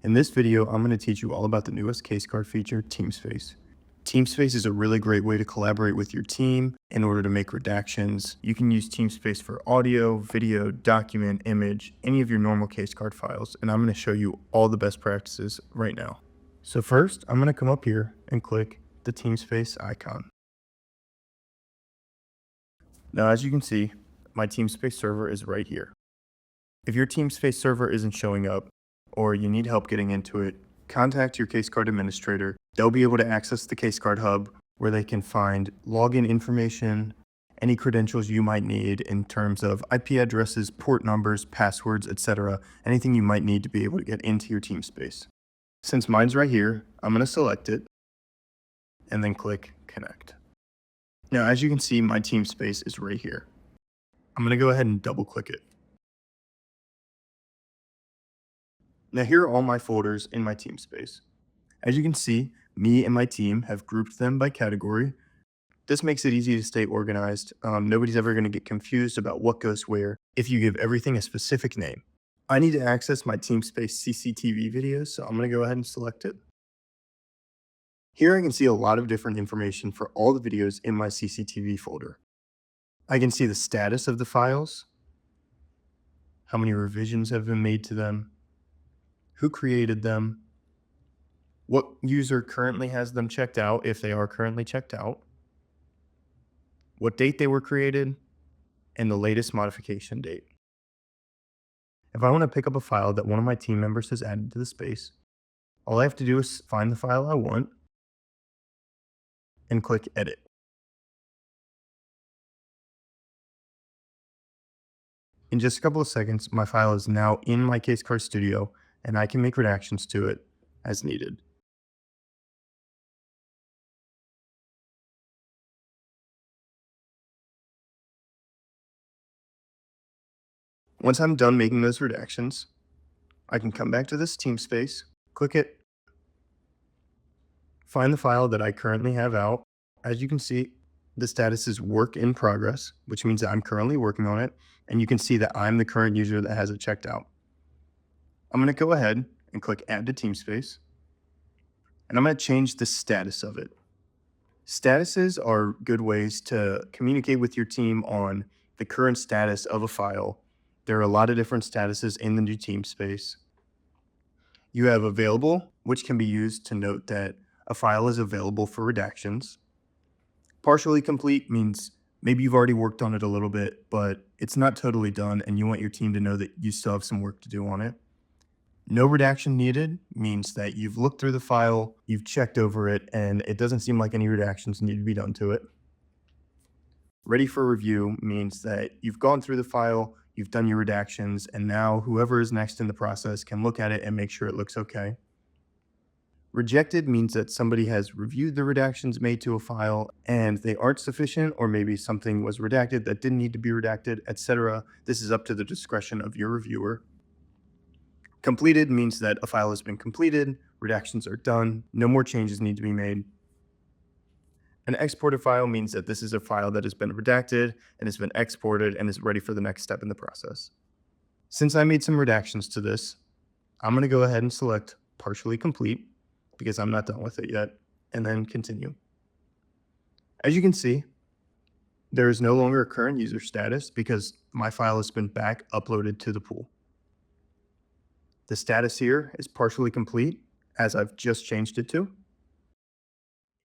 In this video, I'm going to teach you all about the newest CaseGuard feature, TeamSpace. TeamSpace is a really great way to collaborate with your team in order to make redactions. You can use TeamSpace for audio, video, document, image, any of your normal CaseGuard files, and I'm going to show you all the best practices right now. So first, I'm going to come up here and click the TeamSpace icon. Now, as you can see, my TeamSpace server is right here. If your TeamSpace server isn't showing up, or you need help getting into it, contact your CaseGuard administrator. They'll be able to access the CaseGuard hub where they can find login information, any credentials you might need in terms of IP addresses, port numbers, passwords, etc. Anything you might need to be able to get into your TeamSpace. Since mine's right here, I'm going to select it and then click Connect. Now, as you can see, my TeamSpace is right here. I'm going to go ahead and double click it. Now here are all my folders in my TeamSpace. As you can see, me and my team have grouped them by category. This makes it easy to stay organized. Nobody's ever going to get confused about what goes where if you give everything a specific name. I need to access my TeamSpace CCTV videos, so I'm going to go ahead and select it. Here I can see a lot of different information for all the videos in my CCTV folder. I can see the status of the files, how many revisions have been made to them, who created them, what user currently has them checked out if they are currently checked out, what date they were created, and the latest modification date. If I want to pick up a file that one of my team members has added to the space, all I have to do is find the file I want and click Edit. In just a couple of seconds, my file is now in my CaseGuard Studio, and I can make redactions to it as needed. Once I'm done making those redactions, I can come back to this TeamSpace, click it, find the file that I currently have out. As you can see, the status is work in progress, which means that I'm currently working on it, and you can see that I'm the current user that has it checked out. I'm going to go ahead and click Add to TeamSpace, and I'm going to change the status of it. Statuses are good ways to communicate with your team on the current status of a file. There are a lot of different statuses in the new TeamSpace. You have available, which can be used to note that a file is available for redactions. Partially complete means maybe you've already worked on it a little bit, but it's not totally done and you want your team to know that you still have some work to do on it. No redaction needed means that you've looked through the file, you've checked over it, and it doesn't seem like any redactions need to be done to it. Ready for review means that you've gone through the file, you've done your redactions, and now whoever is next in the process can look at it and make sure it looks okay. Rejected means that somebody has reviewed the redactions made to a file and they aren't sufficient, or maybe something was redacted that didn't need to be redacted, etc. This is up to the discretion of your reviewer. Completed means that a file has been completed, redactions are done, no more changes need to be made. An exported file means that this is a file that has been redacted and has been exported and is ready for the next step in the process. Since I made some redactions to this, I'm going to go ahead and select partially complete because I'm not done with it yet, and then continue. As you can see, there is no longer a current user status because my file has been back uploaded to the pool. The status here is partially complete, as I've just changed it to.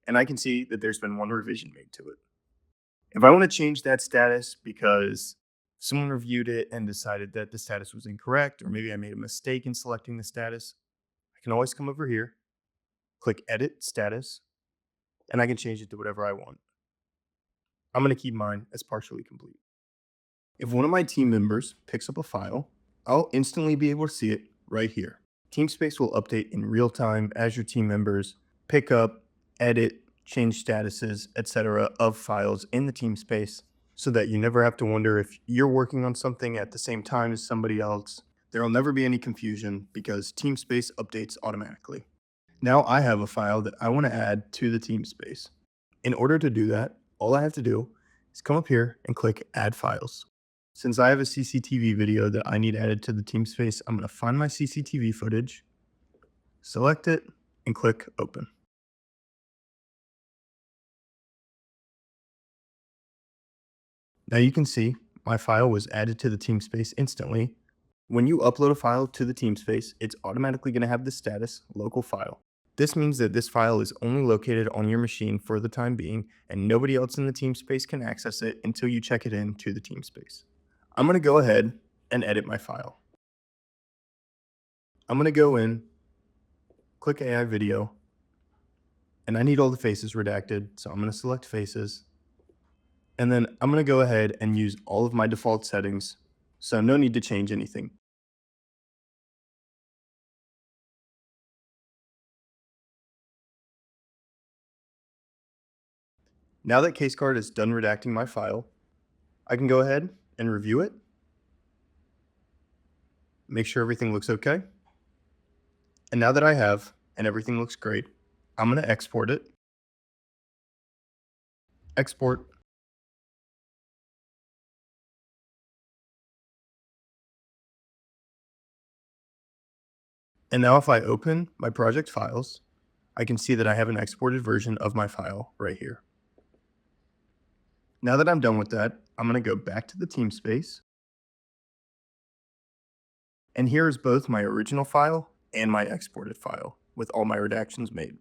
And I can see that there's been one revision made to it. If I want to change that status because someone reviewed it and decided that the status was incorrect, or maybe I made a mistake in selecting the status, I can always come over here, click Edit Status, and I can change it to whatever I want. I'm going to keep mine as partially complete. If one of my team members picks up a file, I'll instantly be able to see it right here. TeamSpace will update in real time as your team members pick up, edit, change statuses, etc. of files in the TeamSpace so that you never have to wonder if you're working on something at the same time as somebody else. There will never be any confusion because TeamSpace updates automatically. Now I have a file that I want to add to the TeamSpace. In order to do that, all I have to do is come up here and click Add Files. Since I have a CCTV video that I need added to the TeamSpace, I'm going to find my CCTV footage, select it, and click Open. Now you can see my file was added to the TeamSpace instantly. When you upload a file to the TeamSpace, it's automatically going to have the status local file. This means that this file is only located on your machine for the time being, and nobody else in the TeamSpace can access it until you check it in to the TeamSpace. I'm going to go ahead and edit my file. I'm going to go in, click AI video, and I need all the faces redacted, so I'm going to select faces. And then I'm going to go ahead and use all of my default settings, so no need to change anything. Now that CaseGuard is done redacting my file, I can go ahead and review it, make sure everything looks okay. And now that I have, and everything looks great, I'm going to export it. Export. And now if I open my project files, I can see that I have an exported version of my file right here. Now that I'm done with that, I'm going to go back to the TeamSpace. And here is both my original file and my exported file with all my redactions made.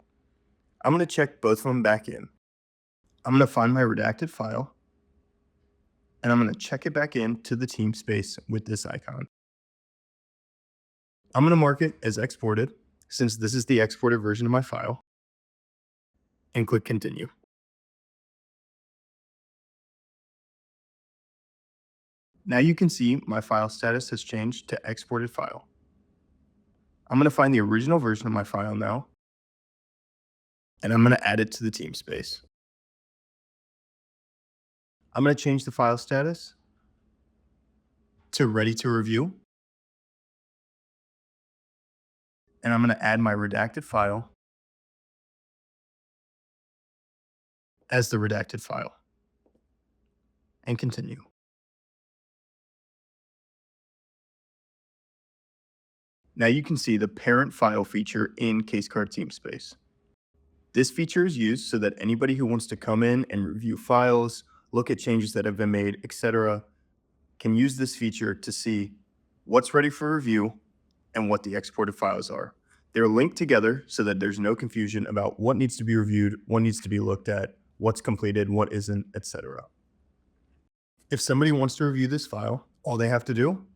I'm going to check both of them back in. I'm going to find my redacted file, and I'm going to check it back in to the TeamSpace with this icon. I'm going to mark it as exported since this is the exported version of my file, and click Continue. Now you can see my file status has changed to exported file. I'm going to find the original version of my file now, and I'm going to add it to the TeamSpace. I'm going to change the file status to Ready to Review, and I'm going to add my redacted file as the redacted file, and continue. Now you can see the parent file feature in CaseGuard TeamSpace. This feature is used so that anybody who wants to come in and review files, look at changes that have been made, etc., can use this feature to see what's ready for review and what the exported files are. They're linked together so that there's no confusion about what needs to be reviewed, what needs to be looked at, what's completed, what isn't, etc. If somebody wants to review this file, all they have to do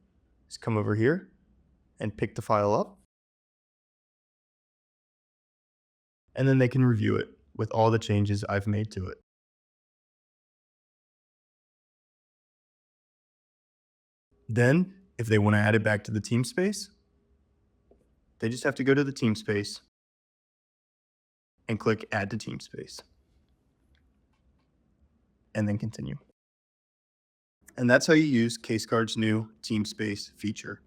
is come over here and pick the file up, and then they can review it with all the changes I've made to it. Then, if they want to add it back to the TeamSpace, they just have to go to the TeamSpace and click Add to TeamSpace, and then continue. And that's how you use CaseGuard's new TeamSpace feature.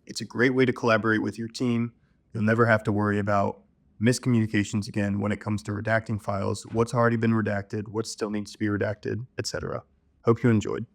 It's a great way to collaborate with your team. You'll never have to worry about miscommunications again when it comes to redacting files, what's already been redacted, what still needs to be redacted, etc. Hope you enjoyed.